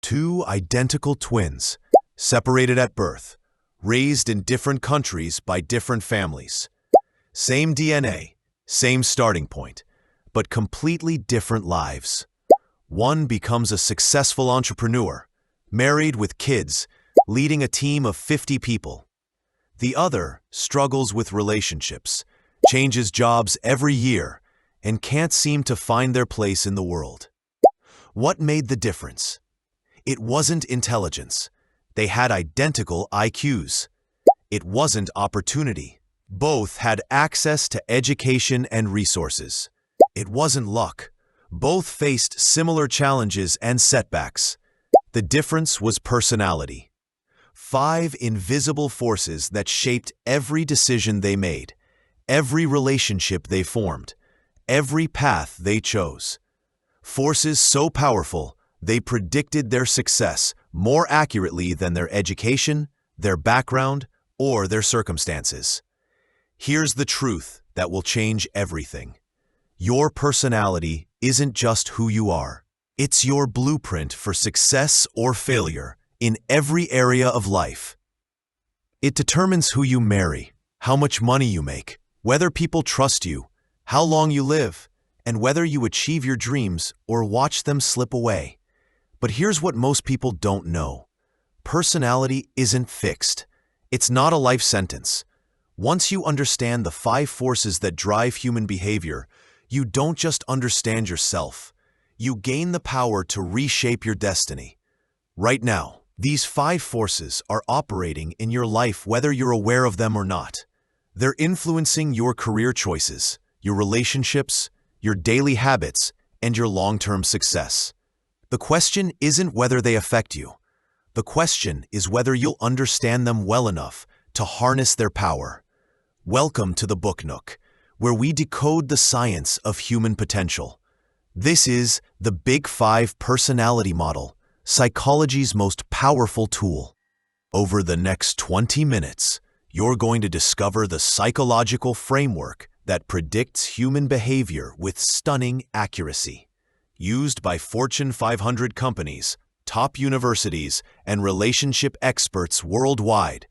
Two identical twins, separated at birth, raised in different countries by different families. Same DNA, same starting point, but completely different lives. One becomes a successful entrepreneur, married with kids, leading a team of 50 people. The other struggles with relationships, changes jobs every year, and can't seem to find their place in the world. What made the difference? It wasn't intelligence. They had identical IQs. It wasn't opportunity. Both had access to education and resources. It wasn't luck. Both faced similar challenges and setbacks. The difference was personality. 5 invisible forces that shaped every decision they made, every relationship they formed, every path they chose. Forces so powerful, they predicted their success more accurately than their education, their background, or their circumstances. Here's the truth that will change everything. Your personality isn't just who you are. It's your blueprint for success or failure in every area of life. It determines who you marry, how much money you make, whether people trust you, how long you live, and whether you achieve your dreams or watch them slip away. But here's what most people don't know. Personality isn't fixed. It's not a life sentence. Once you understand the 5 forces that drive human behavior, you don't just understand yourself. You gain the power to reshape your destiny. Right now, these 5 forces are operating in your life whether you're aware of them or not. They're influencing your career choices, your relationships, your daily habits, and your long-term success. The question isn't whether they affect you. The question is whether you'll understand them well enough to harness their power. Welcome to the Book Nook, where we decode the science of human potential. This is the Big 5 Personality Model, psychology's most powerful tool. Over the next 20 minutes, you're going to discover the psychological framework that predicts human behavior with stunning accuracy. Used by Fortune 500 companies, top universities, and relationship experts worldwide,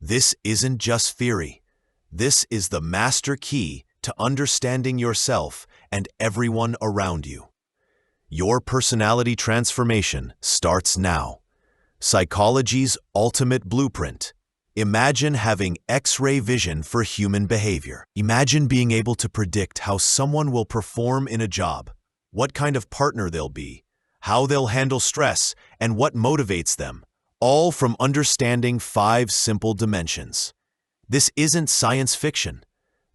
this isn't just theory. This is the master key to understanding yourself and everyone around you. Your personality transformation starts now. Psychology's ultimate blueprint. Imagine having X-ray vision for human behavior. Imagine being able to predict how someone will perform in a job, what kind of partner they'll be, how they'll handle stress, and what motivates them, all from understanding 5 simple dimensions. This isn't science fiction.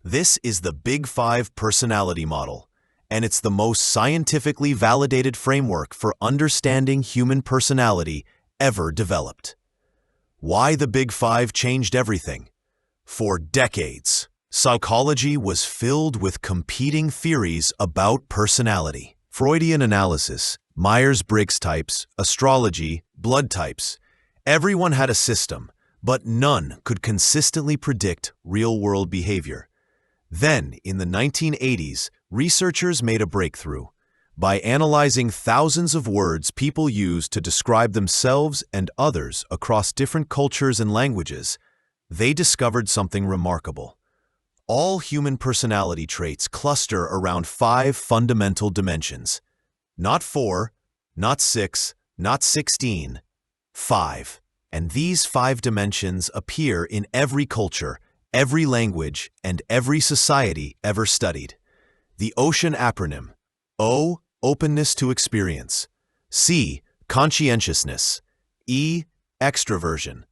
This is the Big 5 Personality Model, and it's the most scientifically validated framework for understanding human personality ever developed. Why the Big 5 changed everything? For decades, psychology was filled with competing theories about personality. Freudian analysis, Myers-Briggs types, astrology, blood types. Everyone had a system, but none could consistently predict real-world behavior. Then, in the 1980s, researchers made a breakthrough. By analyzing thousands of words people use to describe themselves and others across different cultures and languages, they discovered something remarkable. All human personality traits cluster around 5 fundamental dimensions. Not 4, not 6, not 16, 5. And these 5 dimensions appear in every culture, every language, and every society ever studied. The OCEAN acronym: O, openness to experience; C, conscientiousness; E, extraversion;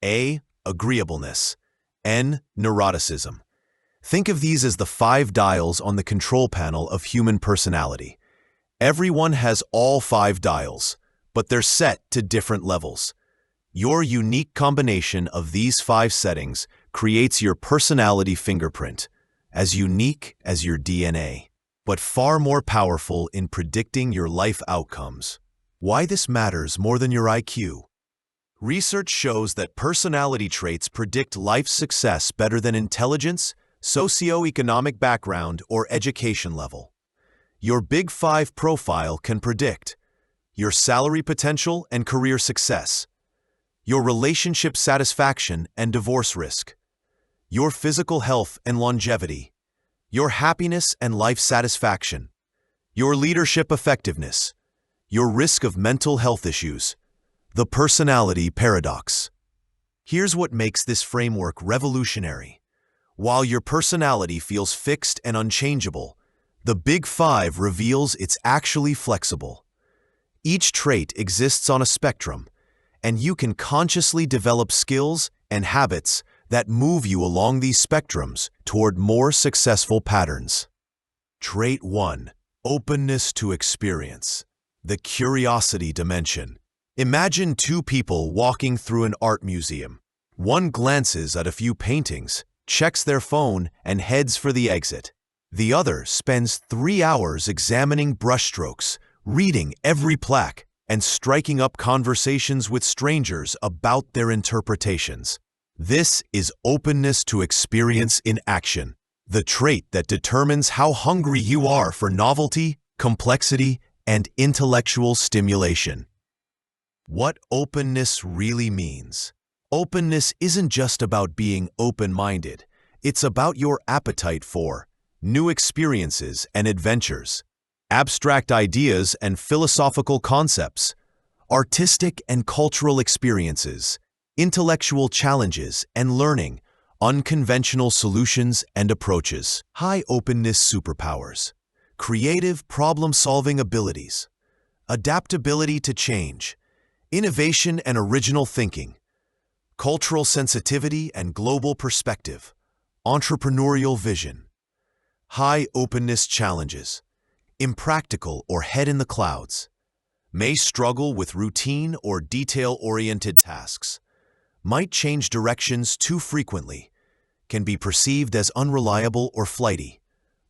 A, agreeableness; N, neuroticism. Think of these as the 5 dials on the control panel of human personality. Everyone has all 5 dials, but they're set to different levels. Your unique combination of these 5 settings creates your personality fingerprint, as unique as your DNA, but far more powerful in predicting your life outcomes. Why this matters more than your IQ? Research shows that personality traits predict life success better than intelligence, socioeconomic background, or education level. Your Big 5 profile can predict your salary potential and career success, your relationship satisfaction and divorce risk, your physical health and longevity, your happiness and life satisfaction, your leadership effectiveness, your risk of mental health issues, the personality paradox. Here's what makes this framework revolutionary. While your personality feels fixed and unchangeable, the Big Five reveals it's actually flexible. Each trait exists on a spectrum, and you can consciously develop skills and habits that move you along these spectrums toward more successful patterns. Trait 1. Openness to experience. The curiosity dimension. Imagine two people walking through an art museum. One glances at a few paintings, checks their phone, and heads for the exit. The other spends 3 hours examining brushstrokes, reading every plaque, and striking up conversations with strangers about their interpretations. This is openness to experience in action, the trait that determines how hungry you are for novelty, complexity, and intellectual stimulation. What openness really means. Openness isn't just about being open-minded. It's about your appetite for new experiences and adventures, abstract ideas and philosophical concepts, artistic and cultural experiences, intellectual challenges and learning, unconventional solutions and approaches. High openness superpowers. Creative problem-solving abilities, adaptability to change, innovation and original thinking, cultural sensitivity and global perspective, entrepreneurial vision. High openness challenges, impractical or head in the clouds, may struggle with routine or detail-oriented tasks, might change directions too frequently, can be perceived as unreliable or flighty.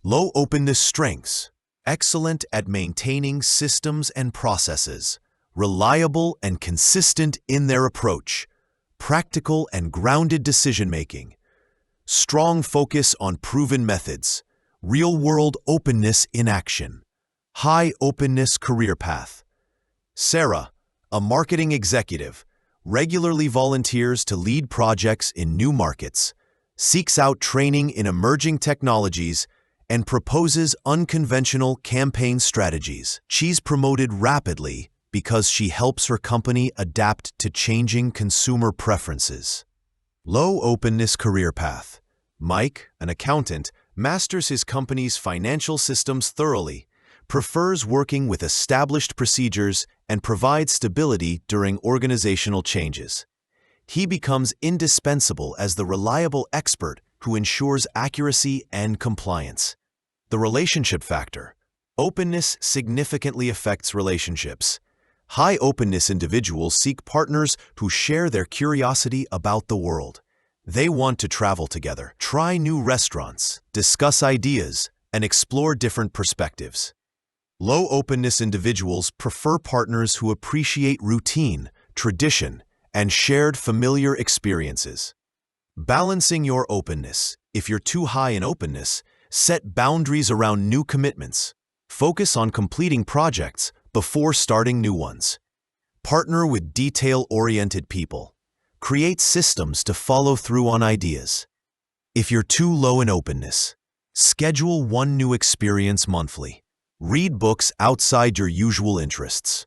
Low openness strengths, excellent at maintaining systems and processes, reliable and consistent in their approach, practical and grounded decision-making, strong focus on proven methods, real-world openness in action. High openness career path. Sarah, a marketing executive, regularly volunteers to lead projects in new markets, seeks out training in emerging technologies, and proposes unconventional campaign strategies. She's promoted rapidly because she helps her company adapt to changing consumer preferences. Low openness career path. Mike, an accountant, masters his company's financial systems thoroughly, prefers working with established procedures, and provides stability during organizational changes. He becomes indispensable as the reliable expert who ensures accuracy and compliance. The relationship factor. Openness significantly affects relationships. High openness individuals seek partners who share their curiosity about the world. They want to travel together, try new restaurants, discuss ideas, and explore different perspectives. Low openness individuals prefer partners who appreciate routine, tradition, and shared familiar experiences. Balancing your openness. If you're too high in openness, set boundaries around new commitments. Focus on completing projects before starting new ones. Partner with detail-oriented people. Create systems to follow through on ideas. If you're too low in openness, schedule one new experience monthly. Read books outside your usual interests.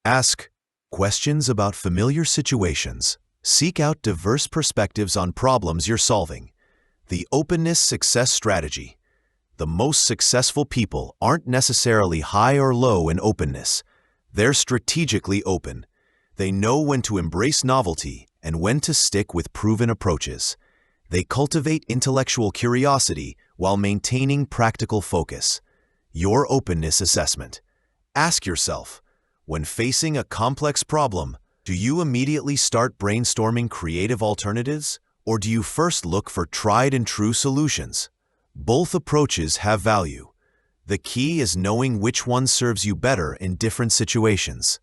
Ask questions about familiar situations. Seek out diverse perspectives on problems you're solving. The openness success strategy. The most successful people aren't necessarily high or low in openness. They're strategically open. They know when to embrace novelty and when to stick with proven approaches. They cultivate intellectual curiosity while maintaining practical focus. Your openness assessment. Ask yourself, when facing a complex problem, do you immediately start brainstorming creative alternatives, or do you first look for tried and true solutions? Both approaches have value. The key is knowing which one serves you better in different situations.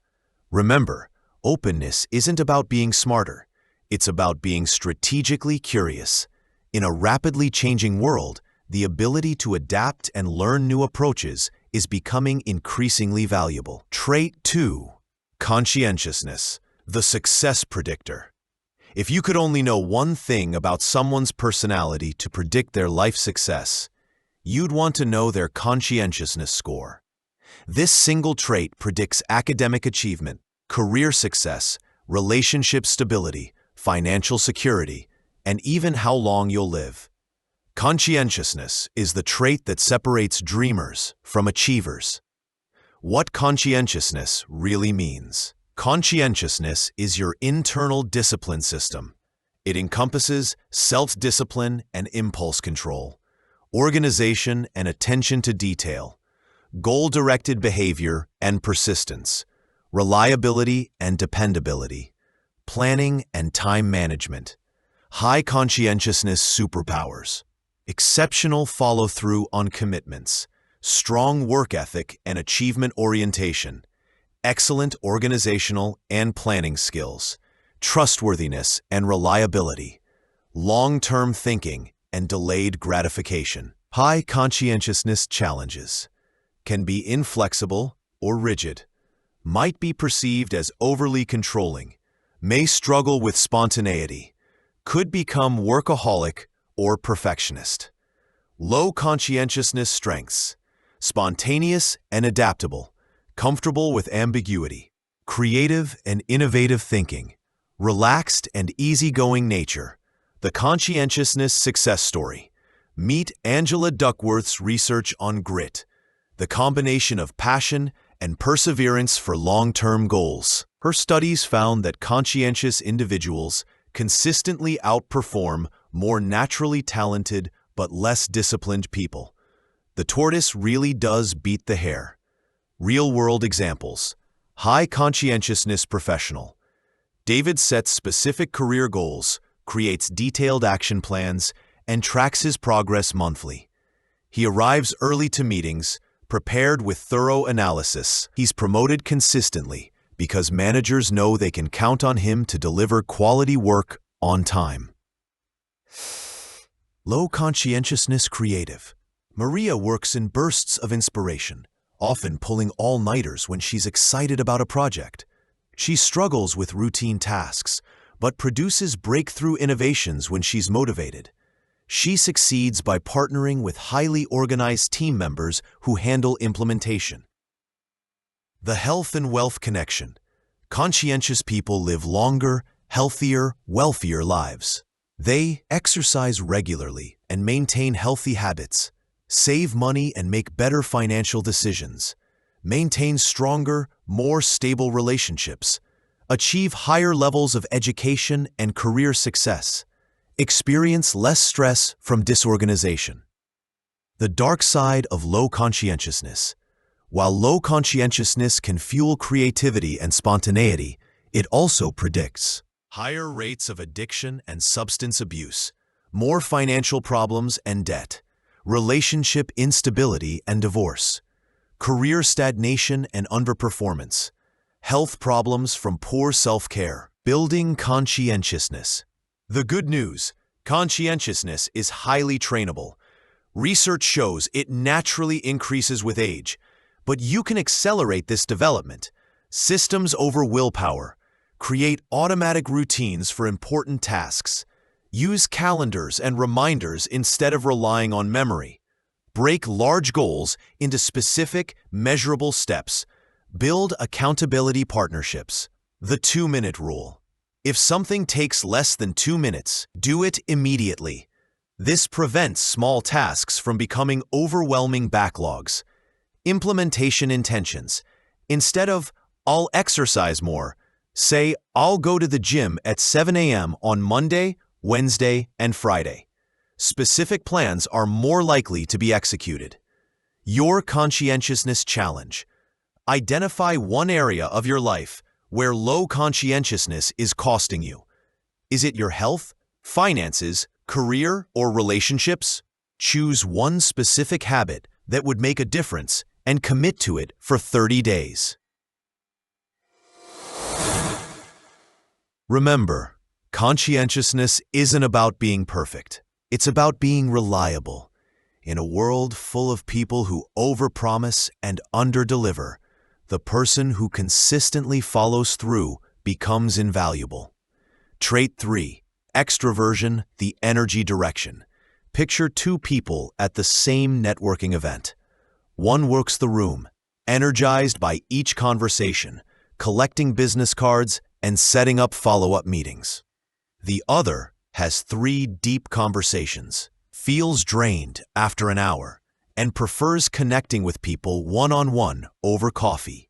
Remember, openness isn't about being smarter. It's about being strategically curious. In a rapidly changing world, the ability to adapt and learn new approaches is becoming increasingly valuable. Trait 2. Conscientiousness, the success predictor. If you could only know one thing about someone's personality to predict their life success, you'd want to know their conscientiousness score. This single trait predicts academic achievement, career success, relationship stability, financial security, and even how long you'll live. Conscientiousness is the trait that separates dreamers from achievers. What conscientiousness really means. Conscientiousness is your internal discipline system. It encompasses self-discipline and impulse control, organization and attention to detail, goal-directed behavior and persistence, reliability and dependability, planning and time management. High conscientiousness superpowers: exceptional follow-through on commitments, strong work ethic and achievement orientation, excellent organizational and planning skills, trustworthiness and reliability, long-term thinking and delayed gratification. High conscientiousness challenges can be inflexible or rigid, might be perceived as overly controlling, may struggle with spontaneity, could become workaholic or perfectionist. Low conscientiousness strengths: spontaneous and adaptable, comfortable with ambiguity, creative and innovative thinking, relaxed and easygoing nature. The conscientiousness success story. Meet Angela Duckworth's research on grit, the combination of passion and perseverance for long-term goals. Her studies found that conscientious individuals consistently outperform more naturally talented but less disciplined people. The tortoise really does beat the hare. Real-world examples. High conscientiousness professional. David sets specific career goals, creates detailed action plans, and tracks his progress monthly. He arrives early to meetings, prepared with thorough analysis. He's promoted consistently because managers know they can count on him to deliver quality work on time. Low conscientiousness creative. Maria works in bursts of inspiration, often pulling all-nighters when she's excited about a project. She struggles with routine tasks, but produces breakthrough innovations when she's motivated. She succeeds by partnering with highly organized team members who handle implementation. The health and wealth connection. Conscientious people live longer, healthier, wealthier lives. They exercise regularly and maintain healthy habits, save money and make better financial decisions, maintain stronger, more stable relationships, achieve higher levels of education and career success, experience less stress from disorganization. The dark side of low conscientiousness. While low conscientiousness can fuel creativity and spontaneity, it also predicts higher rates of addiction and substance abuse, more financial problems and debt, relationship instability and divorce, career stagnation and underperformance, health problems from poor self-care. Building conscientiousness. The good news: conscientiousness is highly trainable. Research shows it naturally increases with age, but you can accelerate this development. Systems over willpower. Create automatic routines for important tasks. Use calendars and reminders instead of relying on memory. Break large goals into specific, measurable steps. Build accountability partnerships. The 2-minute rule. If something takes less than 2 minutes, do it immediately. This prevents small tasks from becoming overwhelming backlogs. Implementation intentions. Instead of, "I'll exercise more," say, "I'll go to the gym at 7 a.m. on Monday, Wednesday, and Friday." Specific plans are more likely to be executed. Your conscientiousness challenge. Identify one area of your life where low conscientiousness is costing you. Is it your health, finances, career, or relationships? Choose one specific habit that would make a difference and commit to it for 30 days. Remember, conscientiousness isn't about being perfect. It's about being reliable. In a world full of people who overpromise and underdeliver, the person who consistently follows through becomes invaluable. Trait 3. Extraversion, the energy direction. Picture two people at the same networking event. One works the room, energized by each conversation, collecting business cards and setting up follow-up meetings. The other has 3 deep conversations, feels drained after an hour, and prefers connecting with people one-on-one over coffee.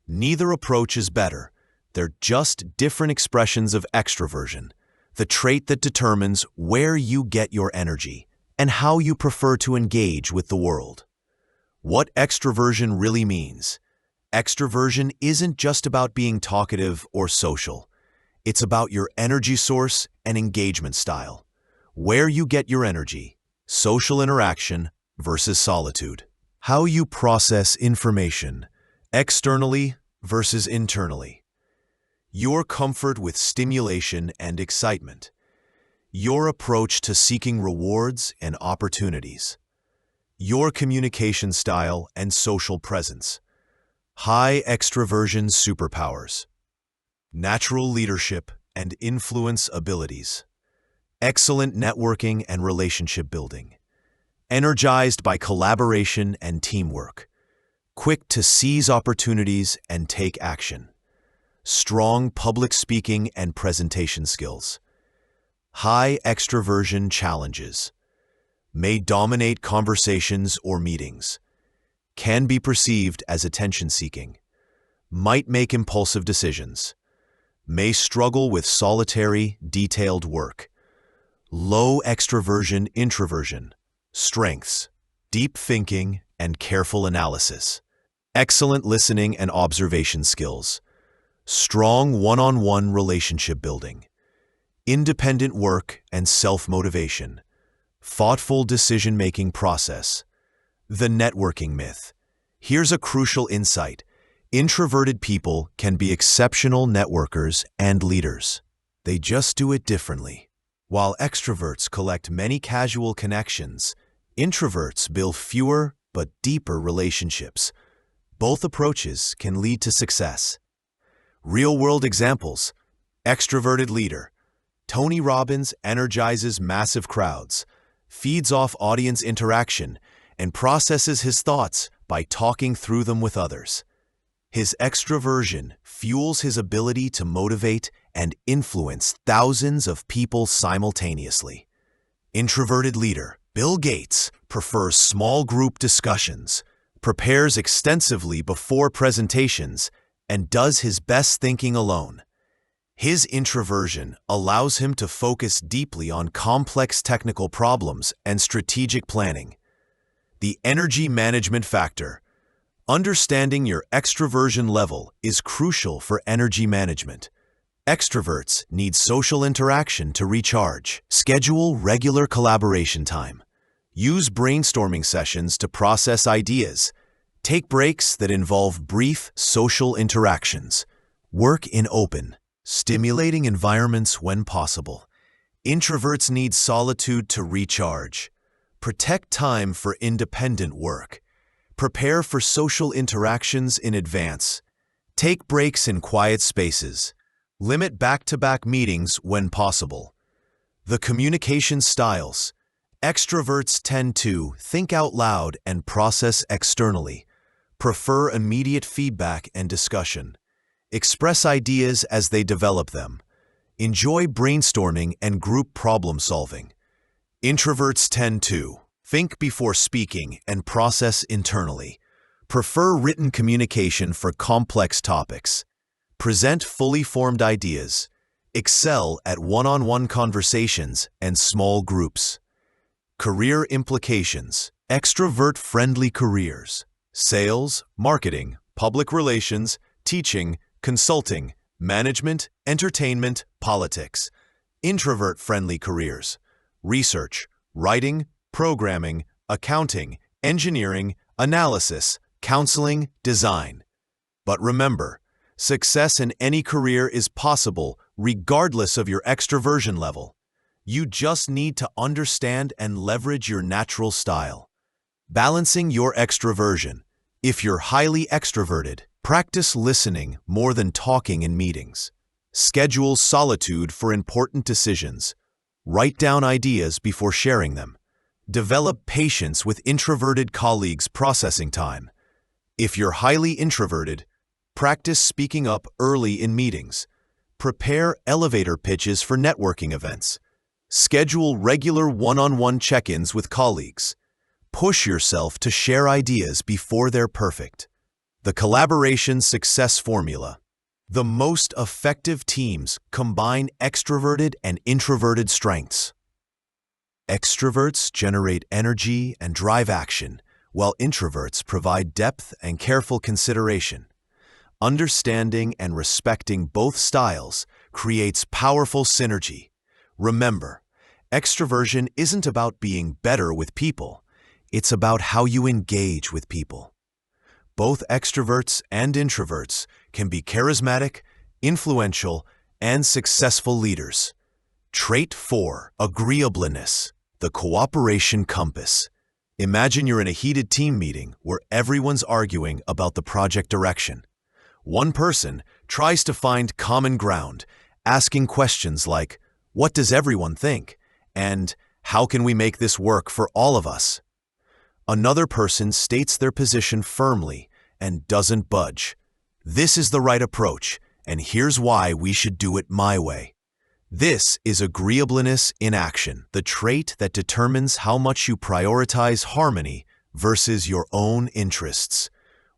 Neither approach is better. They're just different expressions of extraversion, the trait that determines where you get your energy and how you prefer to engage with the world. What extraversion really means. Extraversion isn't just about being talkative or social. It's about your energy source and engagement style. Where you get your energy, social interaction versus solitude. How you process information, externally versus internally. Your comfort with stimulation and excitement. Your approach to seeking rewards and opportunities. Your communication style and social presence. High extraversion superpowers. Natural leadership and influence abilities. Excellent networking and relationship building. Energized by collaboration and teamwork. Quick to seize opportunities and take action. Strong public speaking and presentation skills. High extraversion challenges. May dominate conversations or meetings. Can be perceived as attention-seeking. Might make impulsive decisions. May struggle with solitary, detailed work. Low extraversion introversion. Strengths. Deep thinking and careful analysis. Excellent listening and observation skills. Strong one-on-one relationship building. Independent work and self-motivation. Thoughtful decision-making process. The networking myth. Here's a crucial insight. Introverted people can be exceptional networkers and leaders. They just do it differently. While extroverts collect many casual connections, introverts build fewer but deeper relationships. Both approaches can lead to success. Real-world examples. Extroverted leader. Tony Robbins energizes massive crowds, feeds off audience interaction, and processes his thoughts by talking through them with others. His extraversion fuels his ability to motivate and influence thousands of people simultaneously. Introverted leader. Bill Gates prefers small group discussions, prepares extensively before presentations, and does his best thinking alone. His introversion allows him to focus deeply on complex technical problems and strategic planning. The energy management factor. Understanding your extraversion level is crucial for energy management. Extroverts need social interaction to recharge. Schedule regular collaboration time. Use brainstorming sessions to process ideas. Take breaks that involve brief social interactions. Work in open, stimulating environments when possible. Introverts need solitude to recharge. Protect time for independent work. Prepare for social interactions in advance. Take breaks in quiet spaces. Limit back-to-back meetings when possible. The communication styles. Extroverts tend to think out loud and process externally. Prefer immediate feedback and discussion. Express ideas as they develop them. Enjoy brainstorming and group problem solving. Introverts tend to think before speaking and process internally. Prefer written communication for complex topics. Present fully formed ideas. Excel at one-on-one conversations and small groups. Career implications. Extrovert-friendly careers. Sales, marketing, public relations, teaching, consulting, management, entertainment, politics. Introvert-friendly careers. Research, writing, programming, accounting, engineering, analysis, counseling, design. But remember, success in any career is possible regardless of your extraversion level. You just need to understand and leverage your natural style. Balancing your extraversion. If you're highly extroverted, practice listening more than talking in meetings. Schedule solitude for important decisions. Write down ideas before sharing them. Develop patience with introverted colleagues' processing time. If you're highly introverted, practice speaking up early in meetings. Prepare elevator pitches for networking events. Schedule regular one-on-one check-ins with colleagues. Push yourself to share ideas before they're perfect. The collaboration success formula. The most effective teams combine extroverted and introverted strengths. Extroverts generate energy and drive action, while introverts provide depth and careful consideration. Understanding and respecting both styles creates powerful synergy. Remember, extroversion isn't about being better with people. It's about how you engage with people. Both extroverts and introverts can be charismatic, influential, and successful leaders. Trait 4. Agreeableness, the cooperation compass. Imagine you're in a heated team meeting where everyone's arguing about the project direction. One person tries to find common ground, asking questions like, "What does everyone think?" and "How can we make this work for all of us?" Another person states their position firmly and doesn't budge. "This is the right approach, and here's why we should do it my way." This is agreeableness in action, the trait that determines how much you prioritize harmony versus your own interests.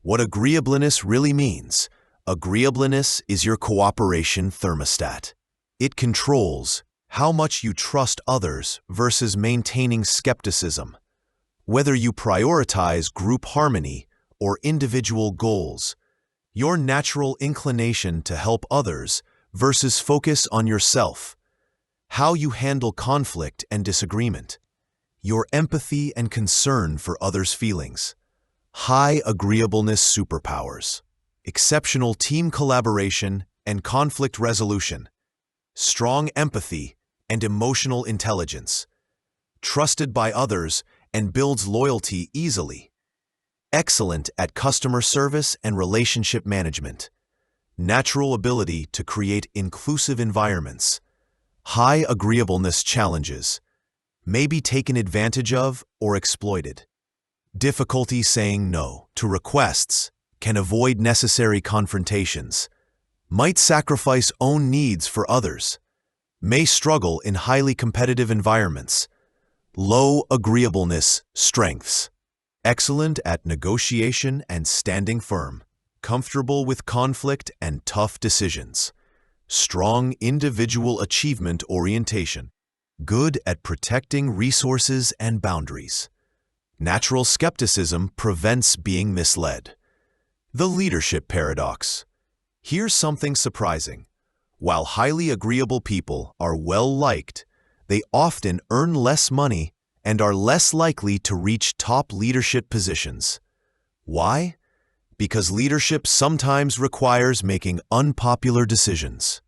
What agreeableness really means: agreeableness is your cooperation thermostat. It controls how much you trust others versus maintaining skepticism. Whether you prioritize group harmony or individual goals, your natural inclination to help others versus focus on yourself, how you handle conflict and disagreement, your empathy and concern for others' feelings. High agreeableness superpowers: exceptional team collaboration and conflict resolution, strong empathy and emotional intelligence, trusted by others and builds loyalty easily, excellent at customer service and relationship management, natural ability to create inclusive environments. High agreeableness challenges may be taken advantage of or exploited. Difficulty saying no to requests, can avoid necessary confrontations, might sacrifice own needs for others, may struggle in highly competitive environments. Low agreeableness strengths: excellent at negotiation and standing firm, comfortable with conflict and tough decisions, strong individual achievement orientation, good at protecting resources and boundaries. Natural skepticism prevents being misled. The leadership paradox. Here's something surprising. While highly agreeable people are well-liked, they often earn less money and are less likely to reach top leadership positions. Why? Because leadership sometimes requires making unpopular decisions.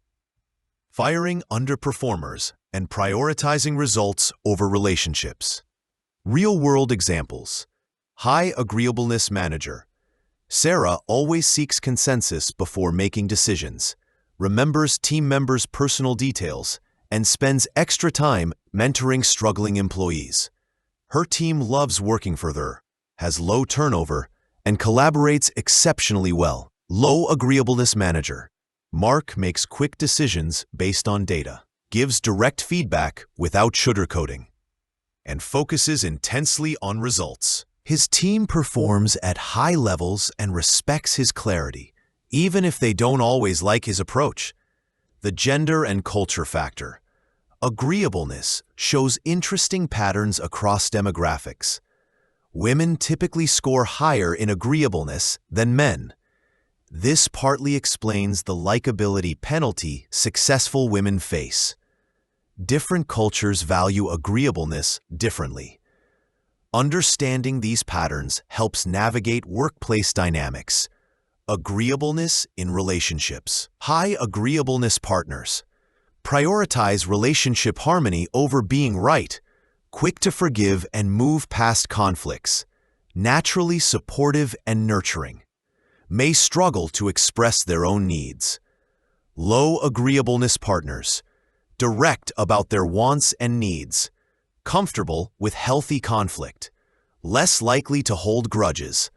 Firing underperformers and prioritizing results over relationships. Real-world examples. High agreeableness manager. Sarah always seeks consensus before making decisions, remembers team members' personal details, and spends extra time mentoring struggling employees. Her team loves working for her, has low turnover, and collaborates exceptionally well. Low agreeableness manager. Mark makes quick decisions based on data, gives direct feedback without sugarcoating, and focuses intensely on results. His team performs at high levels and respects his clarity, even if they don't always like his approach. The gender and culture factor. Agreeableness shows interesting patterns across demographics. Women typically score higher in agreeableness than men. This partly explains the likability penalty successful women face. Different cultures value agreeableness differently. Understanding these patterns helps navigate workplace dynamics. Agreeableness in relationships. High agreeableness partners prioritize relationship harmony over being right, quick to forgive and move past conflicts, naturally supportive and nurturing, may struggle to express their own needs. Low agreeableness partners, direct about their wants and needs, comfortable with healthy conflict, less likely to hold grudges,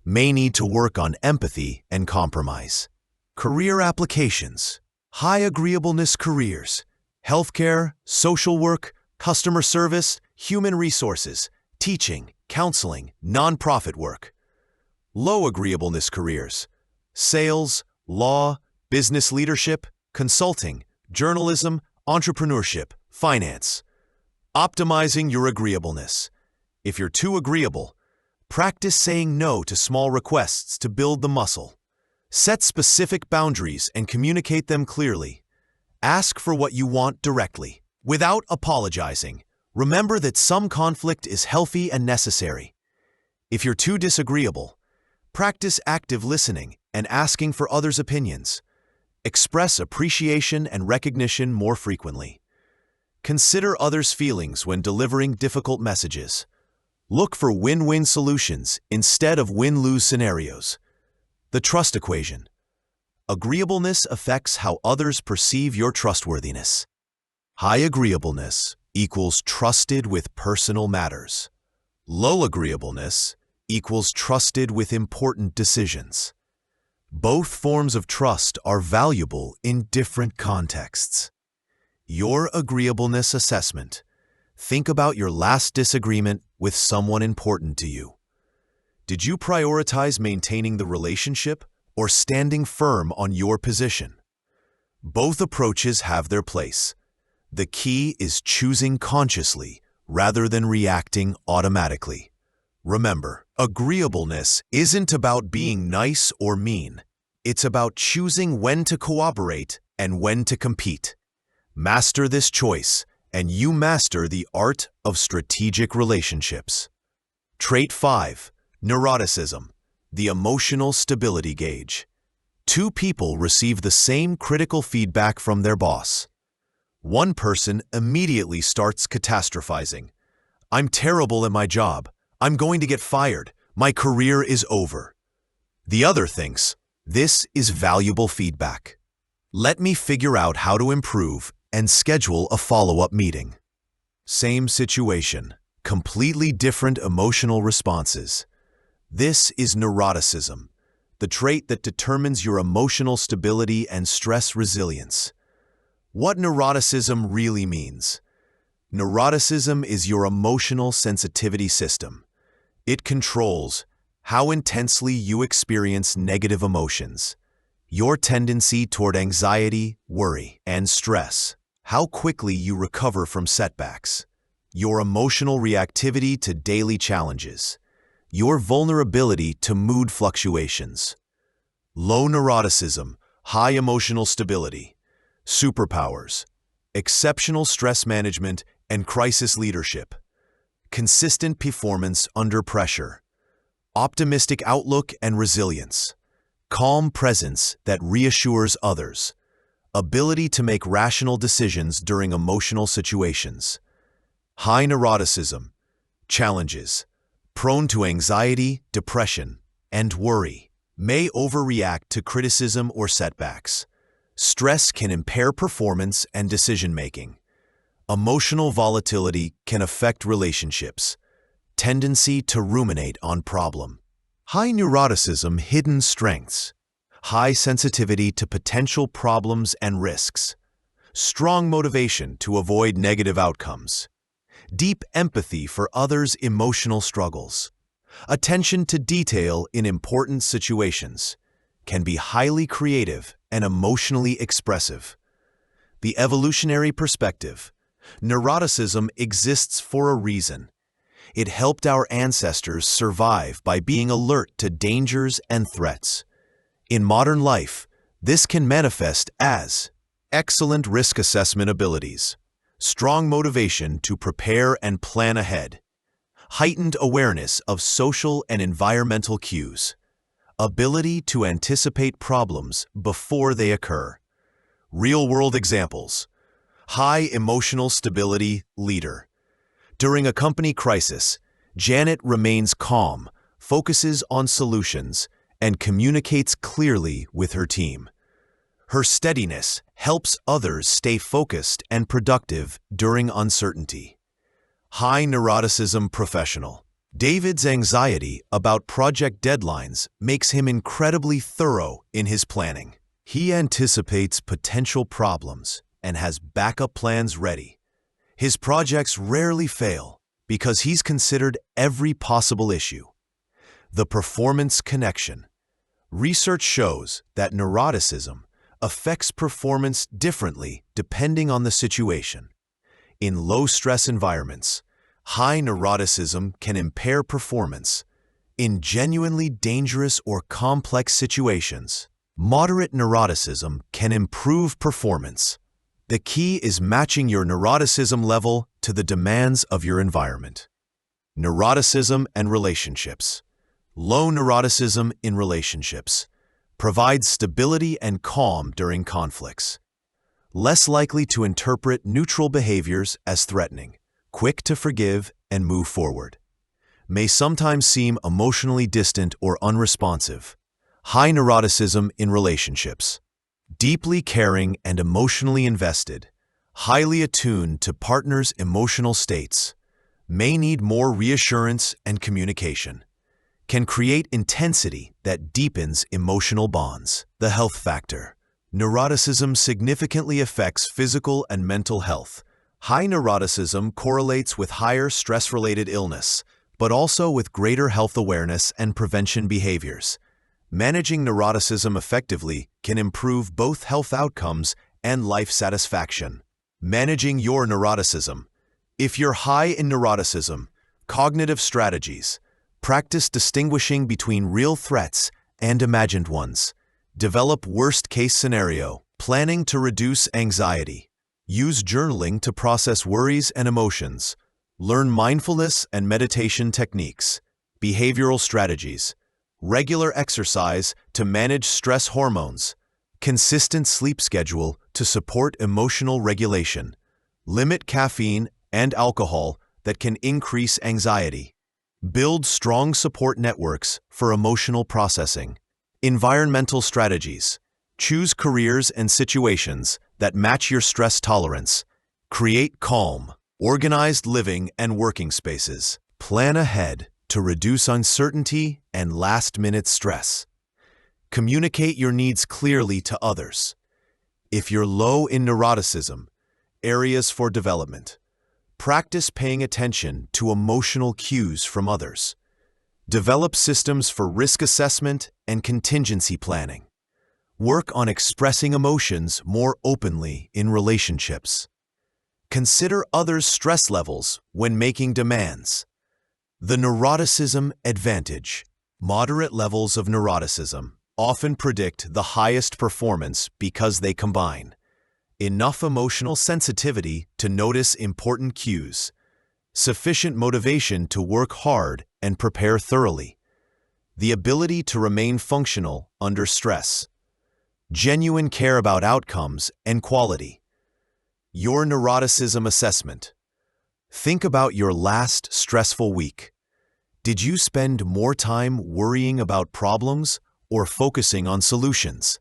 may need to work on empathy and compromise. Career applications. High agreeableness careers, healthcare, social work, customer service, human resources, teaching, counseling, nonprofit work. Low agreeableness careers, sales, law, business leadership, consulting, journalism, entrepreneurship, finance. Optimizing your agreeableness. If you're too agreeable, practice saying no to small requests to build the muscle. Set specific boundaries and communicate them clearly. Ask for what you want directly, without apologizing. Remember that some conflict is healthy and necessary. If you're too disagreeable, practice active listening and asking for others' opinions. Express appreciation and recognition more frequently. Consider others' feelings when delivering difficult messages. Look for win-win solutions instead of win-lose scenarios. The trust equation. Agreeableness affects how others perceive your trustworthiness. High agreeableness equals trusted with personal matters. Low agreeableness equals trusted with important decisions. Both forms of trust are valuable in different contexts. Your agreeableness assessment. Think about your last disagreement with someone important to you. Did you prioritize maintaining the relationship or standing firm on your position? Both approaches have their place. The key is choosing consciously rather than reacting automatically. Remember, agreeableness isn't about being nice or mean. It's about choosing when to cooperate and when to compete. Master this choice, and you master the art of strategic relationships. Trait 5. Neuroticism, the emotional stability gauge. Two people receive the same critical feedback from their boss. One person immediately starts catastrophizing. I'm terrible at my job. I'm going to get fired. My career is over. The other thinks, this is valuable feedback. Let me figure out how to improve and schedule a follow-up meeting. Same situation, completely different emotional responses. This is neuroticism, the trait that determines your emotional stability and stress resilience. What neuroticism really means. Neuroticism is your emotional sensitivity system. It controls how intensely you experience negative emotions, your tendency toward anxiety, worry, and stress, how quickly you recover from setbacks, your emotional reactivity to daily challenges, your vulnerability to mood fluctuations. Low neuroticism, high emotional stability, superpowers, exceptional stress management and crisis leadership, consistent performance under pressure, optimistic outlook and resilience, calm presence that reassures others, ability to make rational decisions during emotional situations. High neuroticism, challenges, prone to anxiety, depression, and worry, may overreact to criticism or setbacks. Stress can impair performance and decision-making. Emotional volatility can affect relationships. Tendency to ruminate on problem. High neuroticism hidden strengths. High sensitivity to potential problems and risks. Strong motivation to avoid negative outcomes. Deep empathy for others' emotional struggles. Attention to detail in important situations. Can be highly creative and emotionally expressive. The evolutionary perspective. Neuroticism exists for a reason. It helped our ancestors survive by being alert to dangers and threats. In modern life, this can manifest as excellent risk assessment abilities, strong motivation to prepare and plan ahead, heightened awareness of social and environmental cues, ability to anticipate problems before they occur. Real-world examples. High emotional stability leader. During a company crisis, Janet remains calm, focuses on solutions, and communicates clearly with her team. Her steadiness helps others stay focused and productive during uncertainty. High neuroticism professional. David's anxiety about project deadlines makes him incredibly thorough in his planning. He anticipates potential problems and has backup plans ready. His projects rarely fail because he's considered every possible issue. The performance connection. Research shows that neuroticism affects performance differently depending on the situation. In low-stress environments, high neuroticism can impair performance. In genuinely dangerous or complex situations, moderate neuroticism can improve performance. The key is matching your neuroticism level to the demands of your environment. Neuroticism and relationships. Low neuroticism in relationships provides stability and calm during conflicts. Less likely to interpret neutral behaviors as threatening, quick to forgive and move forward. May sometimes seem emotionally distant or unresponsive. High neuroticism in relationships. Deeply caring and emotionally invested, highly attuned to partners' emotional states, may need more reassurance and communication. Can create intensity that deepens emotional bonds. The health factor. Neuroticism significantly affects physical and mental health. High neuroticism correlates with higher stress-related illness, but also with greater health awareness and prevention behaviors. Managing neuroticism effectively can improve both health outcomes and life satisfaction. Managing your neuroticism. If you're high in neuroticism, cognitive strategies. Practice distinguishing between real threats and imagined ones. Develop worst-case scenario planning to reduce anxiety. Use journaling to process worries and emotions. Learn mindfulness and meditation techniques. Behavioral strategies. Regular exercise to manage stress hormones. Consistent sleep schedule to support emotional regulation. Limit caffeine and alcohol that can increase anxiety. Build strong support networks for emotional processing. Environmental strategies. Choose careers and situations that match your stress tolerance. Create calm, organized living and working spaces. Plan ahead to reduce uncertainty and last-minute stress. Communicate your needs clearly to others. If you're low in neuroticism, areas for development. Practice paying attention to emotional cues from others. Develop systems for risk assessment and contingency planning. Work on expressing emotions more openly in relationships. Consider others' stress levels when making demands. The neuroticism advantage. Moderate levels of neuroticism often predict the highest performance because they combine enough emotional sensitivity to notice important cues, sufficient motivation to work hard and prepare thoroughly, the ability to remain functional under stress, genuine care about outcomes and quality. Your neuroticism assessment. Think about your last stressful week. Did you spend more time worrying about problems or focusing on solutions?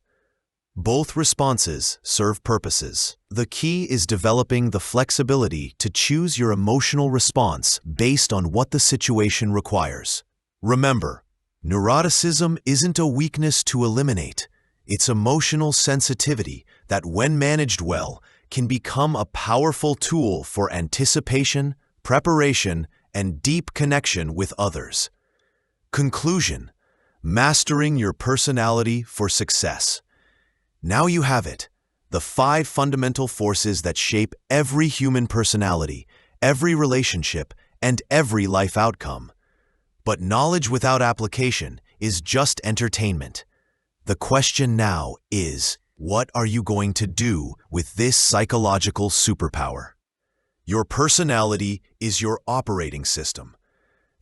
Both responses serve purposes. The key is developing the flexibility to choose your emotional response based on what the situation requires. Remember, neuroticism isn't a weakness to eliminate. It's emotional sensitivity that, when managed well, can become a powerful tool for anticipation, preparation, and deep connection with others. Conclusion: mastering your personality for success. Now you have it, the 5 fundamental forces that shape every human personality, every relationship, and every life outcome. But knowledge without application is just entertainment. The question now is, what are you going to do with this psychological superpower? Your personality is your operating system.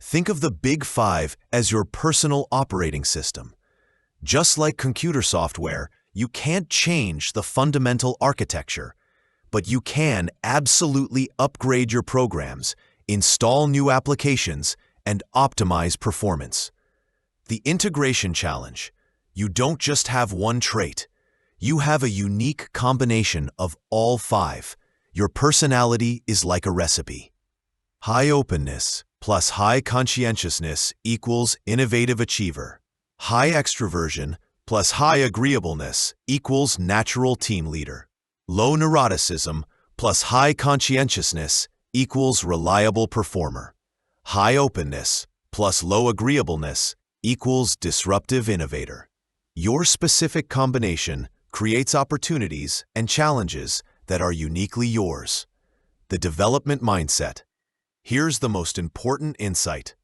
Think of the Big Five as your personal operating system. Just like computer software, you can't change the fundamental architecture, but you can absolutely upgrade your programs, install new applications, and optimize performance. The integration challenge. You don't just have one trait. You have a unique combination of all 5. Your personality is like a recipe. High openness plus high conscientiousness equals innovative achiever. High extraversion plus high agreeableness equals natural team leader. Low neuroticism plus high conscientiousness equals reliable performer. High openness plus low agreeableness equals disruptive innovator. Your specific combination creates opportunities and challenges that are uniquely yours. The development mindset. Here's the most important insight.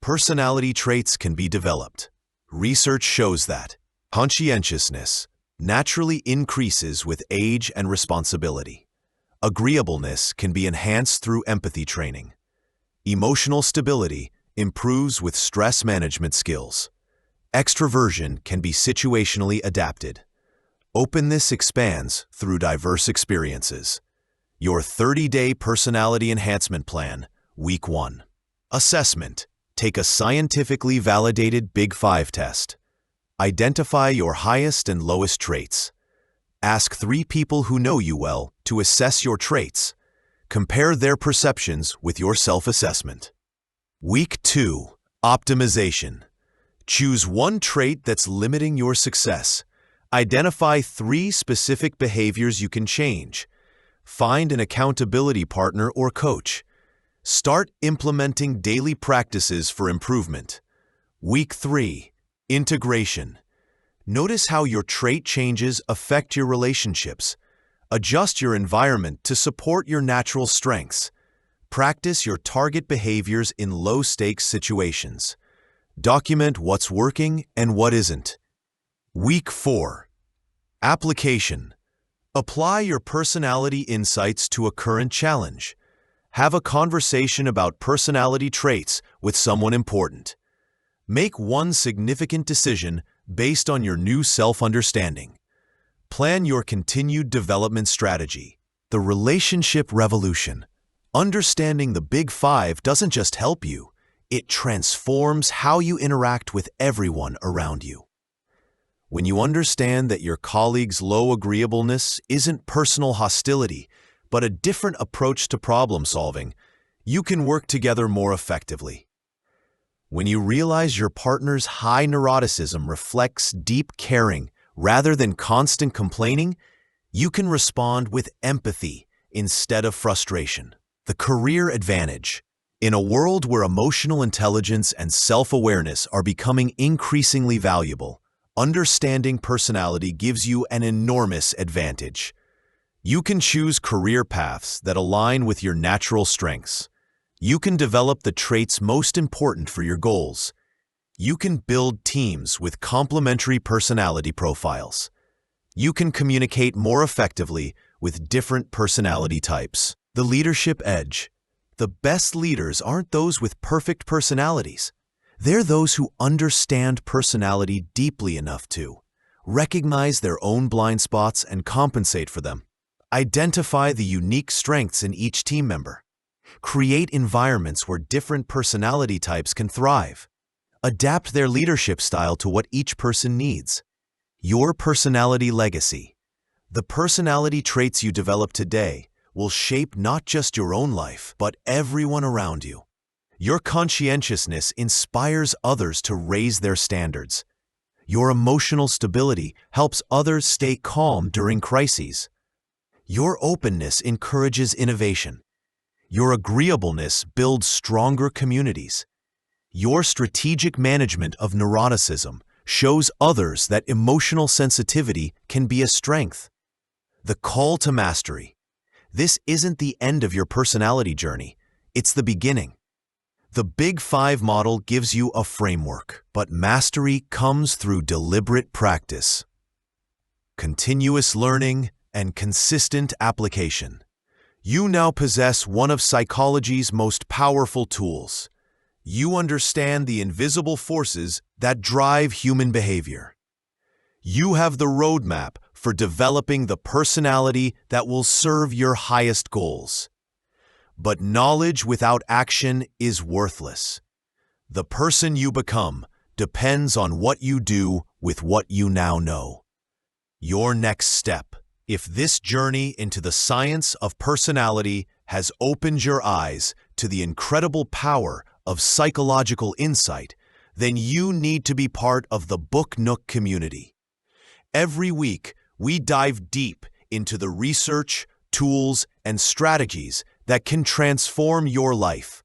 Personality traits can be developed. Research shows that conscientiousness naturally increases with age and responsibility. Agreeableness can be enhanced through empathy training. Emotional stability improves with stress management skills. Extraversion can be situationally adapted. Openness expands through diverse experiences. Your 30-day personality enhancement plan, Week 1. Assessment. Take a scientifically validated Big 5 test. Identify your highest and lowest traits. Ask 3 people who know you well to assess your traits. Compare their perceptions with your self-assessment. Week 2. Optimization. Choose one trait that's limiting your success. Identify 3 specific behaviors you can change. Find an accountability partner or coach. Start implementing daily practices for improvement. Week 3. Integration. Notice how your trait changes affect your relationships. Adjust your environment to support your natural strengths. Practice your target behaviors in low-stakes situations. Document what's working and what isn't. Week 4. Application. Apply your personality insights to a current challenge. Have a conversation about personality traits with someone important. Make one significant decision based on your new self-understanding. Plan your continued development strategy. The relationship revolution. Understanding the Big 5 doesn't just help you, it transforms how you interact with everyone around you. When you understand that your colleague's low agreeableness isn't personal hostility, but a different approach to problem solving, you can work together more effectively. When you realize your partner's high neuroticism reflects deep caring rather than constant complaining, you can respond with empathy instead of frustration. The career advantage. In a world where emotional intelligence and self-awareness are becoming increasingly valuable, understanding personality gives you an enormous advantage. You can choose career paths that align with your natural strengths. You can develop the traits most important for your goals. You can build teams with complementary personality profiles. You can communicate more effectively with different personality types. The leadership edge. The best leaders aren't those with perfect personalities. They're those who understand personality deeply enough to recognize their own blind spots and compensate for them. Identify the unique strengths in each team member. Create environments where different personality types can thrive. Adapt their leadership style to what each person needs. Your personality legacy. The personality traits you develop today will shape not just your own life, but everyone around you. Your conscientiousness inspires others to raise their standards. Your emotional stability helps others stay calm during crises. Your openness encourages innovation. Your agreeableness builds stronger communities. Your strategic management of neuroticism shows others that emotional sensitivity can be a strength. The call to mastery. This isn't the end of your personality journey, it's the beginning. The Big 5 model gives you a framework, but mastery comes through deliberate practice, continuous learning, and consistent application. You now possess one of psychology's most powerful tools. You understand the invisible forces that drive human behavior. You have the roadmap for developing the personality that will serve your highest goals. But knowledge without action is worthless. The person you become depends on what you do with what you now know. Your next step. If this journey into the science of personality has opened your eyes to the incredible power of psychological insight, then you need to be part of the Book Nook community. Every week, we dive deep into the research, tools, and strategies that can transform your life.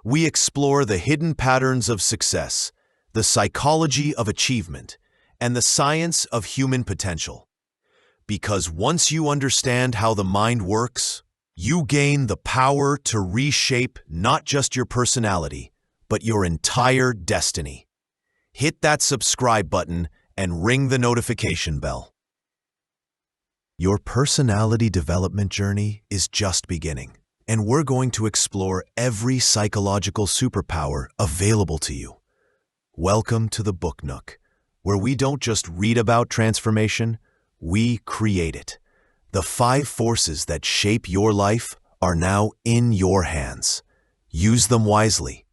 We explore the hidden patterns of success, the psychology of achievement, and the science of human potential. Because once you understand how the mind works, you gain the power to reshape not just your personality, but your entire destiny. Hit that subscribe button and ring the notification bell. Your personality development journey is just beginning, and we're going to explore every psychological superpower available to you. Welcome to the Book Nook, where we don't just read about transformation, we create it. The 5 forces that shape your life are now in your hands. Use them wisely,